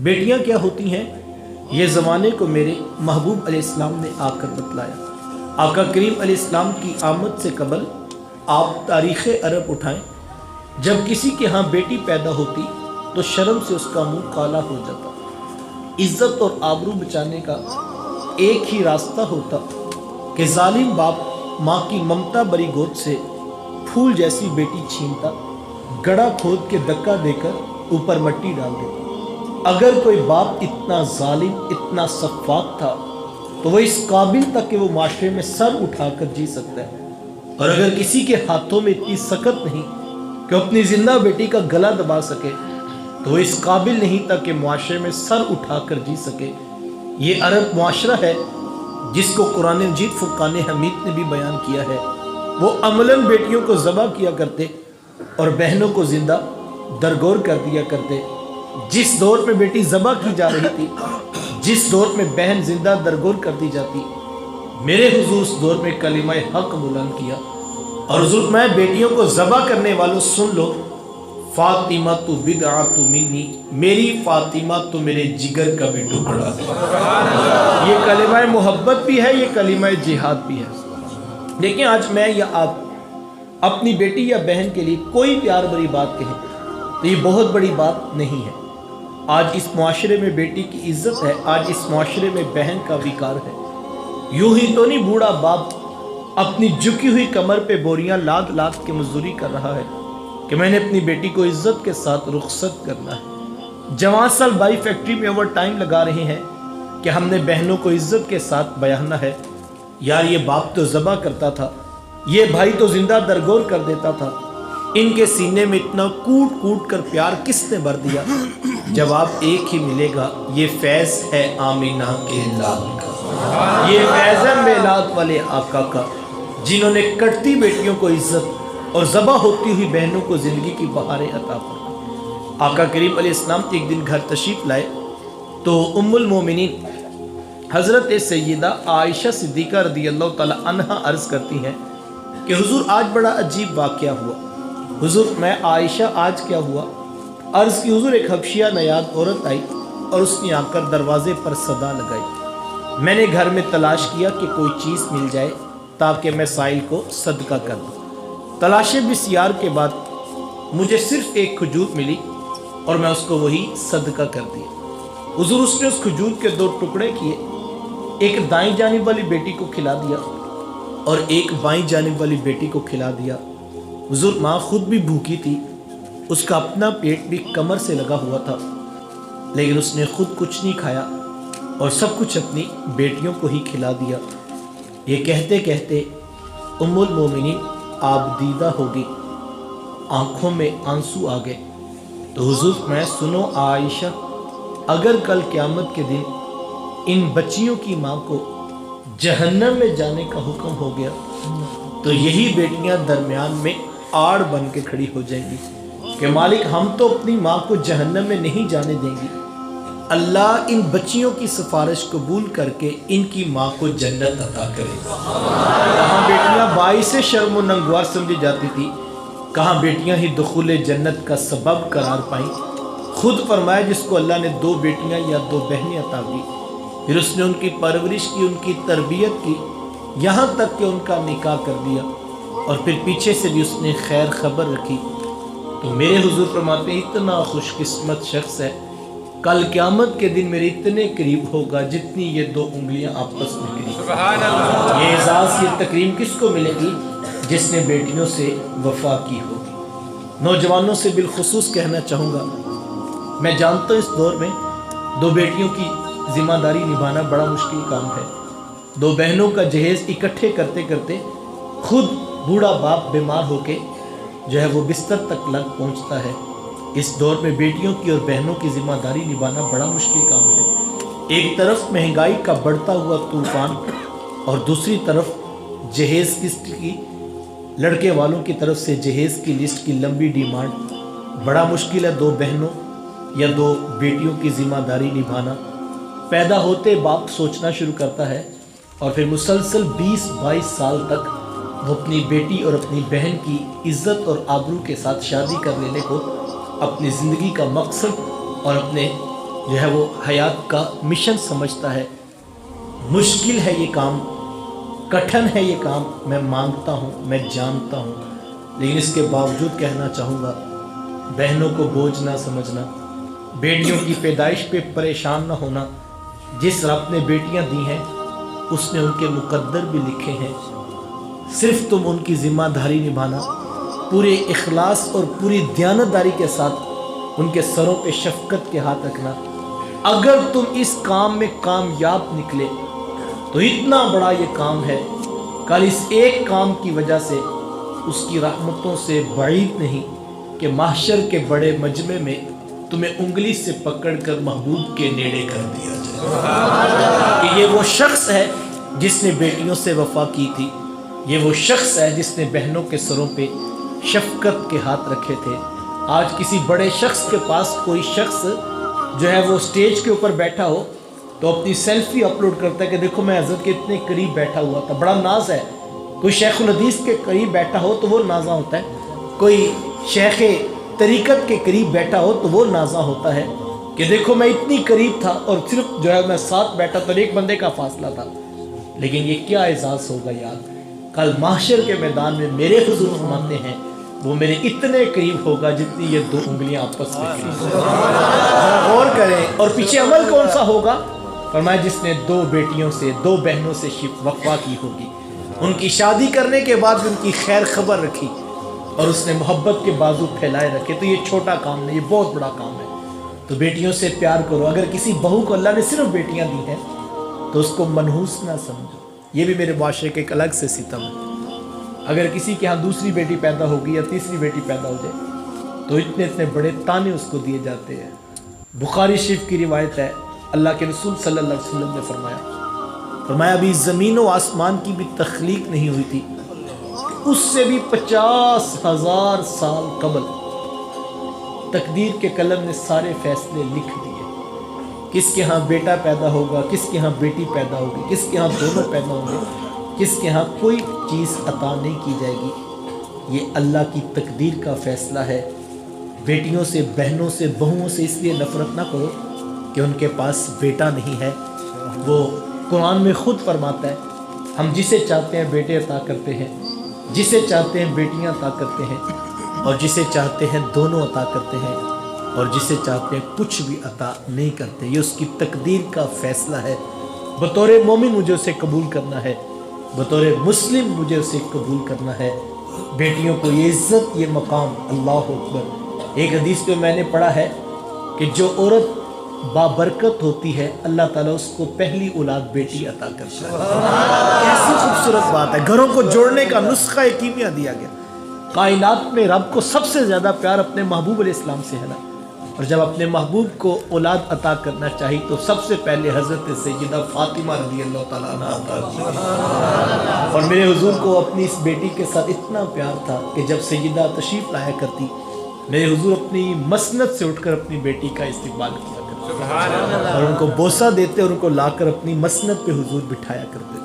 بیٹیاں کیا ہوتی ہیں یہ زمانے کو میرے محبوب علیہ السلام نے آ کر بتلایا۔ آقا کریم علیہ السلام کی آمد سے قبل آپ تاریخ عرب اٹھائیں، جب کسی کے ہاں بیٹی پیدا ہوتی تو شرم سے اس کا منہ کالا ہو جاتا۔ عزت اور آبرو بچانے کا ایک ہی راستہ ہوتا کہ ظالم باپ ماں کی ممتا بری گود سے پھول جیسی بیٹی چھینتا، گڑھا کھود کے دکا دے کر اوپر مٹی ڈال دیتا۔ اگر کوئی باپ اتنا ظالم، اتنا سفاک تھا تو وہ اس قابل تک کہ وہ معاشرے میں سر اٹھا کر جی سکتا ہے، اور اگر کسی کے ہاتھوں میں اتنی سخت نہیں کہ اپنی زندہ بیٹی کا گلا دبا سکے تو وہ اس قابل نہیں تھا کہ معاشرے میں سر اٹھا کر جی سکے۔ یہ عرب معاشرہ ہے جس کو قرآن مجید فرقان حمید نے بھی بیان کیا ہے۔ وہ عملاً بیٹیوں کو ذبح کیا کرتے اور بہنوں کو زندہ درگور کر دیا کرتے۔ جس دور میں بیٹی ذبح کی جا رہی تھی، جس دور میں بہن زندہ درگور کر دی جاتی، میرے حضور اس دور میں کلمہ حق بلند کیا اور حضور میں بیٹیوں کو ذبح کرنے والوں سن لو، فاطمہ تو بدعۃ منی، میری فاطمہ تو میرے جگر کا بھی ٹکڑا ہے۔ یہ کلمہ محبت بھی ہے، یہ کلمہ جہاد بھی ہے۔ لیکن آج میں یا آپ اپنی بیٹی یا بہن کے لیے کوئی پیار بری بات کہیں تو یہ بہت بڑی بات نہیں ہے۔ آج اس معاشرے میں بیٹی کی عزت ہے، آج اس معاشرے میں بہن کا وقار ہے۔ یوں ہی تو نہیں بوڑھا باپ اپنی جھکی ہوئی کمر پہ بوریاں لاد لاد کے مزدوری کر رہا ہے کہ میں نے اپنی بیٹی کو عزت کے ساتھ رخصت کرنا ہے۔ جوان سال بائی فیکٹری میں اوور ٹائم لگا رہے ہیں کہ ہم نے بہنوں کو عزت کے ساتھ بیاننا ہے۔ یار یہ باپ تو ذبح کرتا تھا، یہ بھائی تو زندہ درگور کر دیتا تھا، ان کے سینے میں اتنا کوٹ کوٹ کر پیار کس نے بھر دیا؟ جواب ایک ہی ملے گا، یہ فیض ہے آمینہ کے لال کا، یہ فیض ہے میلاد والے آقا کا، جنہوں نے کٹتی بیٹیوں کو عزت اور ذبح ہوتی ہوئی بہنوں کو زندگی کی بہاریں عطا فرمائیں۔ آقا کریم علیہ السلام ایک دن گھر تشریف لائے تو ام المومنین حضرت سیدہ عائشہ صدیقہ رضی اللہ تعالی عنہا عرض کرتی ہیں کہ حضور آج بڑا عجیب واقعہ ہوا۔ حضور میں عائشہ آج کیا ہوا؟ عرض کی حضور ایک حبشیہ نیاد عورت آئی اور اس نے آ کر دروازے پر صدا لگائی۔ میں نے گھر میں تلاش کیا کہ کوئی چیز مل جائے تاکہ میں سائل کو صدقہ کر دوں۔ تلاشِ بسیار کے بعد مجھے صرف ایک کھجور ملی اور میں اس کو وہی صدقہ کر دیا۔ حضور اس نے اس کھجور کے 2 ٹکڑے کیے، ایک دائیں جانب والی بیٹی کو کھلا دیا اور ایک بائیں جانب والی بیٹی کو کھلا دیا۔ حضور ماں خود بھی بھوکی تھی، اس کا اپنا پیٹ بھی کمر سے لگا ہوا تھا، لیکن اس نے خود کچھ نہیں کھایا اور سب کچھ اپنی بیٹیوں کو ہی کھلا دیا۔ یہ کہتے کہتے ام المومنین آپ دیدہ ہو گئی، آنکھوں میں آنسو آ گئے۔ تو حضور میں سنو عائشہ، اگر کل قیامت کے دن ان بچیوں کی ماں کو جہنم میں جانے کا حکم ہو گیا تو یہی بیٹیاں درمیان میں آڑ بن کے کھڑی ہو جائیں گی کہ مالک ہم تو اپنی ماں کو جہنم میں نہیں جانے دیں گی، اللہ ان بچیوں کی سفارش قبول کر کے ان کی ماں کو جنت عطا کرے۔ کہاں بیٹیاں باعث شرم و ننگوار سمجھی جاتی تھی، کہاں بیٹیاں ہی دخول جنت کا سبب قرار پائیں۔ خود فرمایا جس کو اللہ نے 2 بیٹیاں یا 2 بہنیں عطا کی، پھر اس نے ان کی پرورش کی، ان کی تربیت کی، یہاں تک کہ ان کا نکاح کر دیا، اور پھر پیچھے سے بھی اس نے خیر خبر رکھی، تو میرے حضور فرماتے ہیں اتنا خوش قسمت شخص ہے کل قیامت کے دن میرے اتنے قریب ہوگا جتنی یہ 2 انگلیاں آپس میں قریب۔ سبحان اللہ۔ یہ اعزاز، یہ تکریم کس کو ملے گی؟ جس نے بیٹیوں سے وفا کی ہوگی۔ نوجوانوں سے بالخصوص کہنا چاہوں گا، میں جانتا ہوں اس دور میں 2 بیٹیوں کی ذمہ داری نبھانا بڑا مشکل کام ہے۔ 2 بہنوں کا جہیز اکٹھے کرتے کرتے خود بوڑھا باپ بیمار ہو کے جو ہے وہ بستر تک لگ پہنچتا ہے۔ اس دور میں بیٹیوں کی اور بہنوں کی ذمہ داری نبھانا بڑا مشکل کام ہے۔ ایک طرف مہنگائی کا بڑھتا ہوا طوفان اور دوسری طرف جہیز لسٹ کی، لڑکے والوں کی طرف سے جہیز کی لسٹ کی لمبی ڈیمانڈ۔ بڑا مشکل ہے 2 بہنوں یا 2 بیٹیوں کی ذمہ داری نبھانا۔ پیدا ہوتے باپ سوچنا شروع کرتا ہے اور پھر مسلسل 20-22 سال تک وہ اپنی بیٹی اور اپنی بہن کی عزت اور آبرو کے ساتھ شادی کر لینے کو اپنی زندگی کا مقصد اور اپنے جو ہے وہ حیات کا مشن سمجھتا ہے. مشکل ہے یہ کام، کٹھن ہے یہ کام، میں مانگتا ہوں، میں جانتا ہوں، لیکن اس کے باوجود کہنا چاہوں گا بہنوں کو بوجھ نہ سمجھنا، بیٹیوں کی پیدائش پہ پریشان نہ ہونا. جس رب نے بیٹیاں دی ہیں اس نے ان کے مقدر بھی لکھے ہیں. صرف تم ان کی ذمہ داری نبھانا، پورے اخلاص اور پوری دیانتداری کے ساتھ ان کے سروں پہ شفقت کے ہاتھ رکھنا. اگر تم اس کام میں کامیاب نکلے تو اتنا بڑا یہ کام ہے، کل اس ایک کام کی وجہ سے اس کی رحمتوں سے بعید نہیں کہ محشر کے بڑے مجمع میں تمہیں انگلی سے پکڑ کر محبوب کے نیڑے کر دیا جائے کہ یہ وہ شخص ہے جس نے بیٹیوں سے وفا کی تھی، یہ وہ شخص ہے جس نے بہنوں کے سروں پہ شفقت کے ہاتھ رکھے تھے. آج کسی بڑے شخص کے پاس کوئی شخص جو ہے وہ سٹیج کے اوپر بیٹھا ہو تو اپنی سیلفی اپلوڈ کرتا ہے کہ دیکھو میں حضرت کے اتنے قریب بیٹھا ہوا تھا، بڑا ناز ہے. کوئی شیخ الحدیث کے قریب بیٹھا ہو تو وہ نازہ ہوتا ہے، کوئی شیخ طریقت کے قریب بیٹھا ہو تو وہ نازہ ہوتا ہے کہ دیکھو میں اتنی قریب تھا اور صرف جو ہے میں ساتھ بیٹھا تو ایک بندے کا فاصلہ تھا. لیکن یہ کیا اعزاز ہوگا یار، کل محشر کے میدان میں میرے حضور فرماتے ہیں وہ میرے اتنے قریب ہوگا جتنی یہ دو انگلیاں آپس میں قریب. غور کریں. اور پیچھے عمل کون سا ہوگا؟ فرمایا جس نے دو بیٹیوں سے، دو بہنوں سے وفا کی ہوگی، ان کی شادی کرنے کے بعد ان کی خیر خبر رکھی اور اس نے محبت کے بازو پھیلائے رکھے. تو یہ چھوٹا کام نہیں، یہ بہت بڑا کام ہے. تو بیٹیوں سے پیار کرو. اگر کسی بہو کو اللہ نے صرف بیٹیاں دی ہیں تو اس کو منحوس نہ سمجھو. یہ بھی میرے معاشرے کے ایک الگ سے ستم ہے. اگر کسی کے ہاں دوسری بیٹی پیدا ہوگی یا تیسری بیٹی پیدا ہو جائے تو اتنے اتنے بڑے تانے اس کو دیے جاتے ہیں. بخاری شریف کی روایت ہے، اللہ کے رسول صلی اللہ علیہ وسلم نے فرمایا ابھی زمین و آسمان کی بھی تخلیق نہیں ہوئی تھی، اس سے بھی 50,000 سال قبل تقدیر کے قلم نے سارے فیصلے لکھ دیے. کس کے ہاں بیٹا پیدا ہوگا، کس کے ہاں بیٹی پیدا ہوگی، کس کے ہاں دونوں پیدا ہوں گے، کس کے ہاں کوئی چیز عطا نہیں کی جائے گی. یہ اللہ کی تقدیر کا فیصلہ ہے. بیٹیوں سے، بہنوں سے، بہوؤں سے اس لیے نفرت نہ کرو کہ ان کے پاس بیٹا نہیں ہے. وہ قرآن میں خود فرماتا ہے ہم جسے چاہتے ہیں بیٹے عطا کرتے ہیں، جسے چاہتے ہیں بیٹیاں عطا کرتے ہیں، اور جسے چاہتے ہیں دونوں عطا کرتے ہیں، اور جسے چاہتے ہیں کچھ بھی عطا نہیں کرتے. یہ اس کی تقدیر کا فیصلہ ہے. بطور مومن مجھے اسے قبول کرنا ہے، بطور مسلم مجھے اسے قبول کرنا ہے. بیٹیوں کو یہ عزت، یہ مقام. اللہ اکبر. ایک حدیث میں نے پڑھا ہے کہ جو عورت بابرکت ہوتی ہے اللہ تعالیٰ اس کو پہلی اولاد بیٹی عطا کرتا ہے. کیسی خوبصورت بات ہے. گھروں کو جوڑنے کا نسخہ کیمیا دیا گیا. کائنات میں رب کو سب سے زیادہ پیار اپنے محبوب علیہ السلام سے ہے نا، اور جب اپنے محبوب کو اولاد عطا کرنا چاہی تو سب سے پہلے حضرت سیدہ فاطمہ رضی اللہ تعالیٰ عنہ عطا کی. اور میرے حضور کو اپنی اس بیٹی کے ساتھ اتنا پیار تھا کہ جب سیدہ تشریف لایا کرتی میرے حضور اپنی مسند سے اٹھ کر اپنی بیٹی کا استقبال کیا کرتے اور ان کو بوسہ دیتے اور ان کو لا کر اپنی مسند پہ حضور بٹھایا کرتے.